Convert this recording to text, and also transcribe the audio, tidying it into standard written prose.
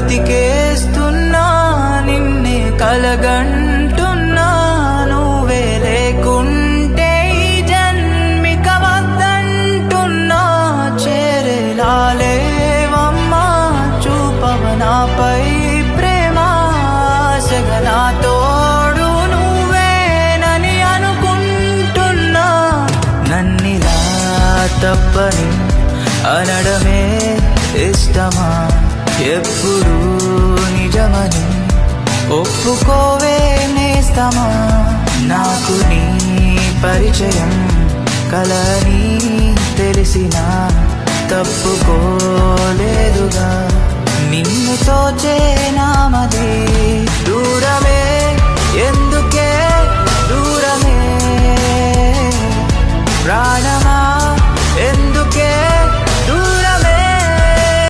బ్రతికేస్తున్నా నిన్నే కలగంటున్నా నువ్వే లేకుంటే ఈ జన్మిక వద్దంటున్నా చేరేలాలేవమ్మా చూపవ నాపై ప్రేమ ఆశగా నా తోడు నువ్వేనని అనుకుంటున్నా నన్నిలా తప్పని అనడమే ఇష్టమా ఎప్పుడు నిజమని ఒప్పుకోవే నేస్తమా నాకు నీ పరిచయం కలని తెలిసిన తప్పుకోలే